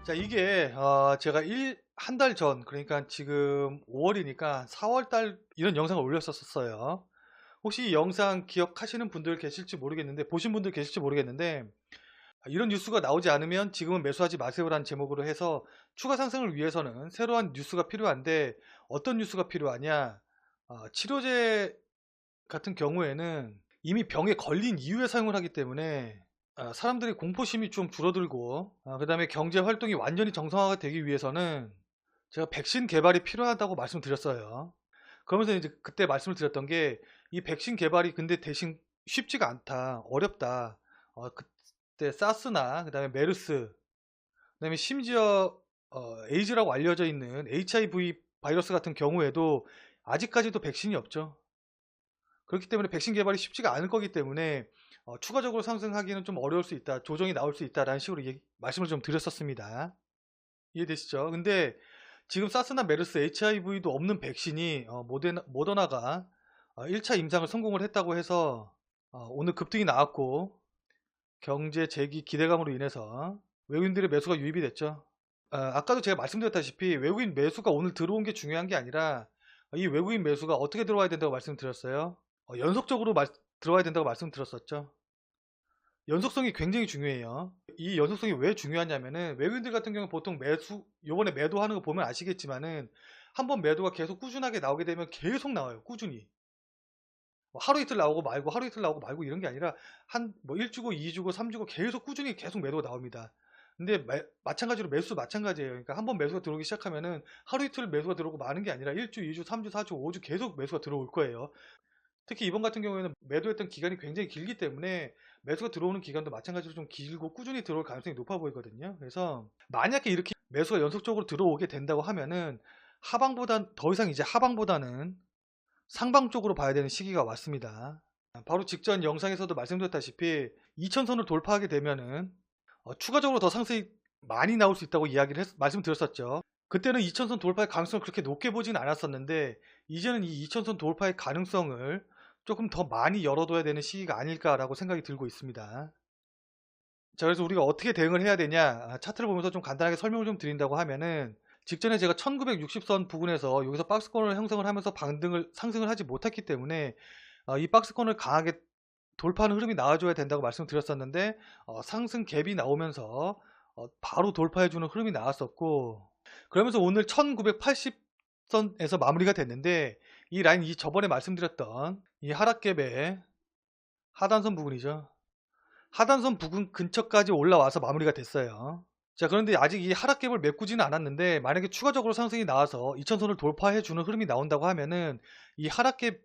자, 이게 제가 한 달 전, 그러니까 지금 5월이니까 4월 달 이런 영상을 올렸었어요. 혹시 이 영상 기억하시는 분들 계실지 모르겠는데, 보신 분들 계실지 모르겠는데, 이런 뉴스가 나오지 않으면 지금은 매수하지 마세요라는 제목으로 해서 추가 상승을 위해서는 새로운 뉴스가 필요한데, 어떤 뉴스가 필요하냐? 치료제 같은 경우에는 이미 병에 걸린 이후에 사용을 하기 때문에 사람들이 공포심이 좀 줄어들고, 그 다음에 경제 활동이 완전히 정상화가 되기 위해서는 제가 백신 개발이 필요하다고 말씀드렸어요. 그러면서 이제 그때 말씀을 드렸던 게, 이 백신 개발이 근데 대신 쉽지가 않다, 어렵다. 그때 사스나 그 다음에 메르스, 그 다음에 심지어 에이즈라고 알려져 있는 HIV 바이러스 같은 경우에도 아직까지도 백신이 없죠. 그렇기 때문에 백신 개발이 쉽지가 않을 거기 때문에 추가적으로 상승하기는 좀 어려울 수 있다, 조정이 나올 수 있다라는 식으로 말씀을 좀 드렸었습니다. 이해되시죠? 근데 지금 사스나 메르스, HIV도 없는 백신이 모더나가 1차 임상을 성공을 했다고 해서 오늘 급등이 나왔고, 경제 재기 기대감으로 인해서 외국인들의 매수가 유입이 됐죠. 아까도 제가 말씀드렸다시피 외국인 매수가 오늘 들어온 게 중요한 게 아니라, 이 외국인 매수가 어떻게 들어와야 된다고 말씀드렸어요. 연속적으로 들어와야 된다고 말씀드렸었죠. 연속성이 굉장히 중요해요. 이 연속성이 왜 중요하냐면은, 외국인들 같은 경우는 보통 요번에 매도하는 거 보면 아시겠지만은, 한번 매도가 계속 꾸준하게 나오게 되면 계속 나와요. 꾸준히. 뭐 하루 이틀 나오고 말고 하루 이틀 나오고 말고 이런 게 아니라 뭐 1주고 2주고 3주고 계속 꾸준히 계속 매도가 나옵니다. 근데 마찬가지로 매수 마찬가지예요. 그러니까 한번 매수가 들어오기 시작하면은 하루 이틀 매수가 들어오고 마는 게 아니라 1주, 2주, 3주, 4주, 5주 계속 매수가 들어올 거예요. 특히 이번 같은 경우에는 매도했던 기간이 굉장히 길기 때문에 매수가 들어오는 기간도 마찬가지로 좀 길고 꾸준히 들어올 가능성이 높아 보이거든요. 그래서 만약에 이렇게 매수가 연속적으로 들어오게 된다고 하면은, 더 이상 이제 하방보다는 상방 쪽으로 봐야 되는 시기가 왔습니다. 바로 직전 영상에서도 말씀드렸다시피 2000선을 돌파하게 되면은 추가적으로 더 상승이 많이 나올 수 있다고 말씀드렸었죠. 그때는 2000선 돌파의 가능성을 그렇게 높게 보진 않았었는데, 이제는 이 2000선 돌파의 가능성을 조금 더 많이 열어둬야 되는 시기가 아닐까라고 생각이 들고 있습니다. 자, 그래서 우리가 어떻게 대응을 해야 되냐, 차트를 보면서 좀 간단하게 설명을 좀 드린다고 하면은, 직전에 제가 1960선 부근에서 여기서 박스권을 형성을 하면서 상승을 하지 못했기 때문에 이 박스권을 강하게 돌파하는 흐름이 나와줘야 된다고 말씀드렸었는데, 상승 갭이 나오면서 바로 돌파해주는 흐름이 나왔었고, 그러면서 오늘 1980선에서 마무리가 됐는데, 이 라인, 저번에 말씀드렸던 이 하락갭의 하단선 부근이죠. 하단선 부근 근처까지 올라와서 마무리가 됐어요. 자, 그런데 아직 이 하락갭을 메꾸지는 않았는데, 만약에 추가적으로 상승이 나와서 2000선을 돌파해주는 흐름이 나온다고 하면은, 이 하락갭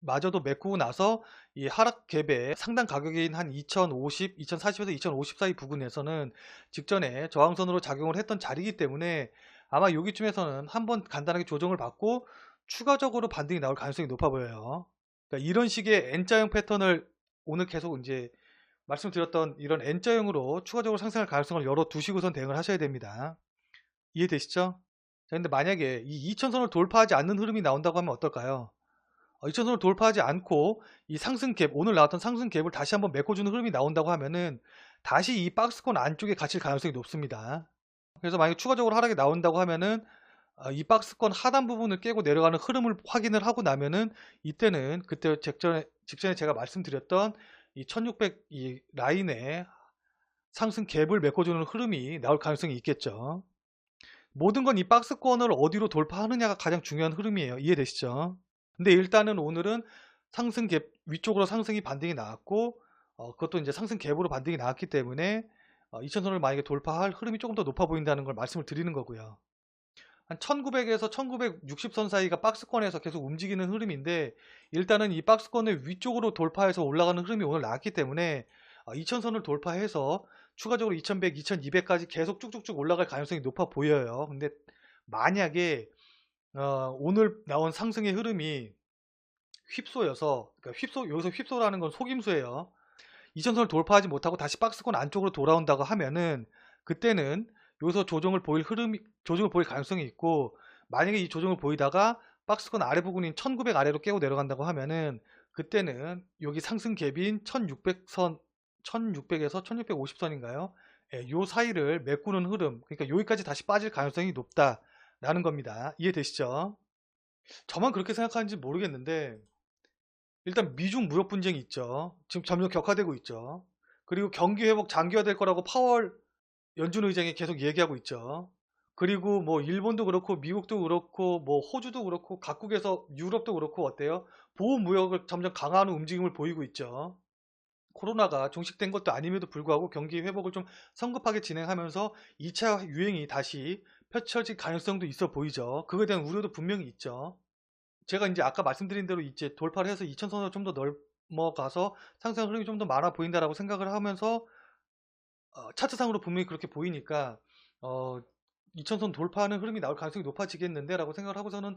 마저도 메꾸고 나서 이 하락갭의 상단 가격인 한 2050, 2040에서 2050 사이 부근에서는 직전에 저항선으로 작용을 했던 자리이기 때문에, 아마 여기쯤에서는 한번 간단하게 조정을 받고 추가적으로 반등이 나올 가능성이 높아 보여요. 그러니까 이런 식의 N자형 패턴을 오늘 계속 이제 말씀드렸던 이런 N자형으로 추가적으로 상승할 가능성을 열어두시고선 대응을 하셔야 됩니다. 이해되시죠? 자, 근데 만약에 이 2000선을 돌파하지 않는 흐름이 나온다고 하면 어떨까요? 2000선을 돌파하지 않고 이 상승 갭, 오늘 나왔던 상승 갭을 다시 한번 메꿔주는 흐름이 나온다고 하면은, 다시 이 박스권 안쪽에 갇힐 가능성이 높습니다. 그래서 만약에 추가적으로 하락이 나온다고 하면은, 이 박스권 하단 부분을 깨고 내려가는 흐름을 확인을 하고 나면은, 이때는 그때 직전에 제가 말씀드렸던 이 1600 이 라인에 상승 갭을 메꿔주는 흐름이 나올 가능성이 있겠죠. 모든 건 이 박스권을 어디로 돌파하느냐가 가장 중요한 흐름이에요. 이해되시죠? 근데 일단은 오늘은 상승 갭 위쪽으로 상승이 반등이 나왔고, 그것도 이제 상승 갭으로 반등이 나왔기 때문에 2000선을 만약에 돌파할 흐름이 조금 더 높아 보인다는 걸 말씀을 드리는 거고요. 한 1900에서 1960선 사이가 박스권에서 계속 움직이는 흐름인데, 일단은 이 박스권을 위쪽으로 돌파해서 올라가는 흐름이 오늘 나왔기 때문에 2000선을 돌파해서 추가적으로 2100, 2200까지 계속 쭉쭉쭉 올라갈 가능성이 높아 보여요. 근데 만약에 오늘 나온 상승의 흐름이 휩소여서, 그러니까 여기서 휩소라는 건 속임수예요. 2000선을 돌파하지 못하고 다시 박스권 안쪽으로 돌아온다고 하면은, 그때는 여기서 조정을 보일 가능성이 있고, 만약에 이 조정을 보이다가 박스권 아래 부분인 1900 아래로 깨고 내려간다고 하면은, 그때는 여기 상승 갭인 1600선, 1600에서 1650선인가요? 요 사이를 메꾸는 흐름, 그러니까 여기까지 다시 빠질 가능성이 높다라는 겁니다. 이해되시죠? 저만 그렇게 생각하는지 모르겠는데 일단 미중 무역 분쟁이 있죠. 지금 점점 격화되고 있죠. 그리고 경기 회복 장기화될 거라고 파월 연준 의장이 계속 얘기하고 있죠. 그리고 뭐 일본도 그렇고 미국도 그렇고 뭐 호주도 그렇고 각국에서 유럽도 그렇고 어때요? 보호 무역을 점점 강화하는 움직임을 보이고 있죠. 코로나가 종식된 것도 아님에도 불구하고 경기 회복을 좀 성급하게 진행하면서 2차 유행이 다시 펼쳐질 가능성도 있어 보이죠. 그거에 대한 우려도 분명히 있죠. 제가 이제 아까 말씀드린 대로 이제 돌파를 해서 2000선을 좀 더 넘어가서 상승 흐름이 좀 더 많아 보인다라고 생각을 하면서 차트상으로 분명히 그렇게 보이니까 2000선 돌파하는 흐름이 나올 가능성이 높아지겠는데 라고 생각을 하고서는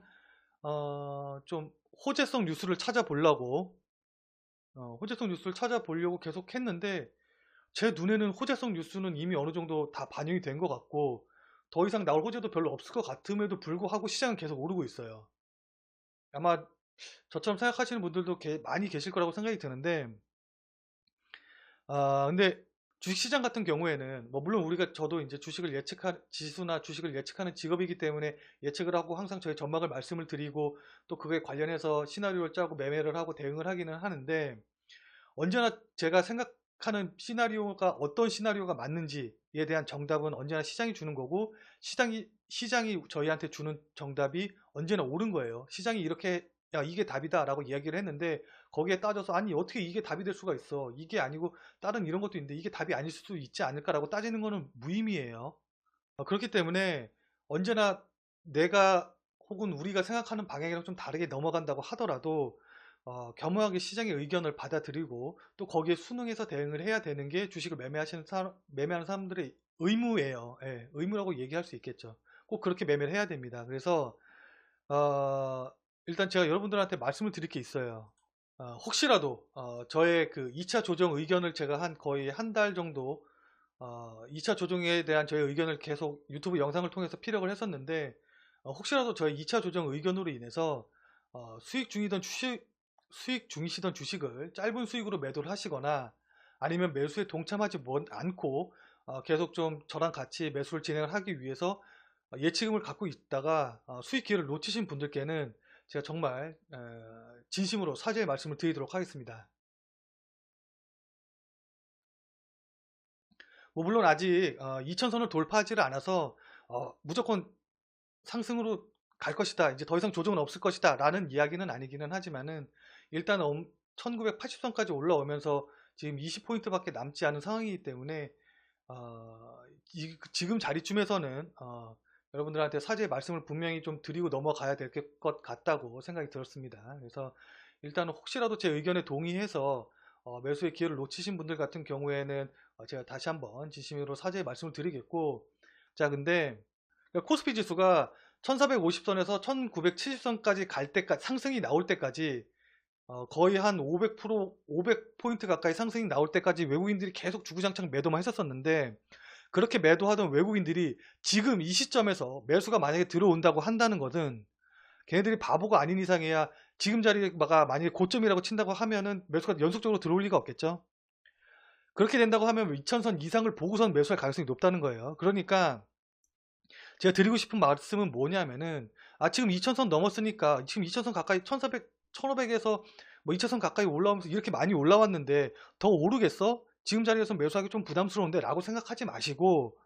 좀 호재성 뉴스를 찾아보려고 계속 했는데 제 눈에는 호재성 뉴스는 이미 어느 정도 다 반영이 된 것 같고 더 이상 나올 호재도 별로 없을 것 같음에도 불구하고 시장은 계속 오르고 있어요. 아마 저처럼 생각하시는 분들도 많이 계실 거라고 생각이 드는데 근데 주식시장 같은 경우에는 뭐 물론 저도 이제 지수나 주식을 예측하는 직업이기 때문에 예측을 하고 항상 저의 전망을 말씀을 드리고 또 그거에 관련해서 시나리오를 짜고 매매를 하고 대응을 하기는 하는데 언제나 제가 생각하는 시나리오가 어떤 시나리오가 맞는지에 대한 정답은 언제나 시장이 주는 거고 시장이 저희한테 주는 정답이 언제나 옳은 거예요. 시장이 이렇게 야 이게 답이다 라고 이야기를 했는데 거기에 따져서 아니 어떻게 이게 답이 될 수가 있어, 이게 아니고 다른 이런 것도 있는데 이게 답이 아닐 수도 있지 않을까라고 따지는 거는 무의미해요. 그렇기 때문에 언제나 내가 혹은 우리가 생각하는 방향이랑 좀 다르게 넘어간다고 하더라도 겸허하게 시장의 의견을 받아들이고 또 거기에 순응해서 대응을 해야 되는 게 주식을 매매하는 사람들의 의무예요. 예, 의무라고 얘기할 수 있겠죠. 꼭 그렇게 매매를 해야 됩니다. 그래서 어, 일단 제가 여러분들한테 말씀을 드릴 게 있어요. 혹시라도 저의 그 2차 조정 의견을 제가 거의 한 달 정도 2차 조정에 대한 저의 의견을 계속 유튜브 영상을 통해서 피력을 했었는데 혹시라도 저의 2차 조정 의견으로 인해서 수익 중이시던 주식을 짧은 수익으로 매도를 하시거나 아니면 매수에 동참하지 않고 계속 좀 저랑 같이 매수를 진행을 하기 위해서 예치금을 갖고 있다가 수익 기회를 놓치신 분들께는 제가 정말 진심으로 사죄의 말씀을 드리도록 하겠습니다. 뭐 물론 아직 2000선을 돌파하지를 않아서 무조건 상승으로 갈 것이다, 이제 더 이상 조정은 없을 것이다 라는 이야기는 아니기는 하지만은 일단 1980선까지 올라오면서 지금 20포인트밖에 남지 않은 상황이기 때문에 지금 자리쯤에서는 여러분들한테 사죄의 말씀을 분명히 좀 드리고 넘어가야 될 것 같다고 생각이 들었습니다. 그래서 일단 혹시라도 제 의견에 동의해서 매수의 기회를 놓치신 분들 같은 경우에는 제가 다시 한번 진심으로 사죄의 말씀을 드리겠고, 자 근데 코스피 지수가 1450선에서 1970선까지 갈 때까지 상승이 나올 때까지 거의 한 500포인트 가까이 상승이 나올 때까지 외국인들이 계속 주구장창 매도만 했었었는데 그렇게 매도하던 외국인들이 지금 이 시점에서 매수가 만약에 들어온다고 한다는 것은 걔네들이 바보가 아닌 이상이야 지금 자리가 만약에 고점이라고 친다고 하면은 매수가 연속적으로 들어올 리가 없겠죠. 그렇게 된다고 하면 2000선 이상을 보고선 매수할 가능성이 높다는 거예요. 그러니까 제가 드리고 싶은 말씀은 뭐냐면은 지금 2000선 넘었으니까 지금 2000선 가까이 1400, 1500에서 뭐 2000선 가까이 올라오면서 이렇게 많이 올라왔는데 더 오르겠어? 지금 자리에서 매수하기 좀 부담스러운데 라고 생각하지 마시고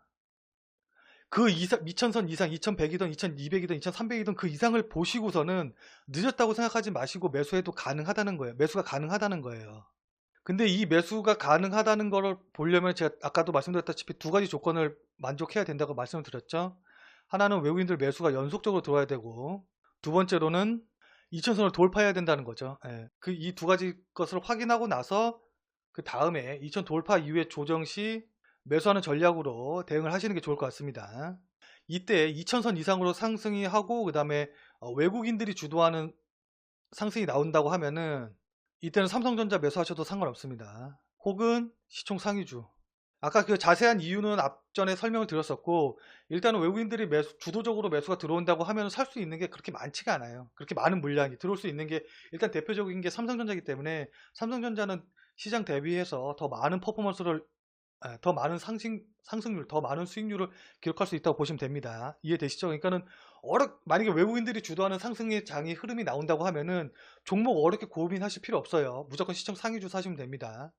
그 2000선 이상 2100이든 2200이든 2300이든 그 이상을 보시고서는 늦었다고 생각하지 마시고 매수해도 가능하다는 거예요. 매수가 가능하다는 거예요. 근데 이 매수가 가능하다는 걸 보려면 제가 아까도 말씀드렸다시피 두 가지 조건을 만족해야 된다고 말씀을 드렸죠. 하나는 외국인들 매수가 연속적으로 들어와야 되고 두 번째로는 2000선을 돌파해야 된다는 거죠. 예. 그 이 두 가지 것을 확인하고 나서 그 다음에 2000 돌파 이후에 조정 시 매수하는 전략으로 대응을 하시는 게 좋을 것 같습니다. 이때 2000선 이상으로 상승이 하고 그 다음에 외국인들이 주도하는 상승이 나온다고 하면은 이때는 삼성전자 매수하셔도 상관없습니다. 혹은 시총 상위주. 아까 그 자세한 이유는 앞전에 설명을 드렸었고 일단은 외국인들이 주도적으로 매수가 들어온다고 하면 살 수 있는 게 그렇게 많지가 않아요. 그렇게 많은 물량이 들어올 수 있는 게 일단 대표적인 게 삼성전자이기 때문에 삼성전자는 시장 대비해서 더 많은 퍼포먼스를 예, 더 많은 상승률, 더 많은 수익률을 기록할 수 있다고 보시면 됩니다. 이해되시죠? 그러니까는 만약에 외국인들이 주도하는 상승의 장이 흐름이 나온다고 하면은 종목 어렵게 고민하실 필요 없어요. 무조건 시청 상위주 사시면 됩니다.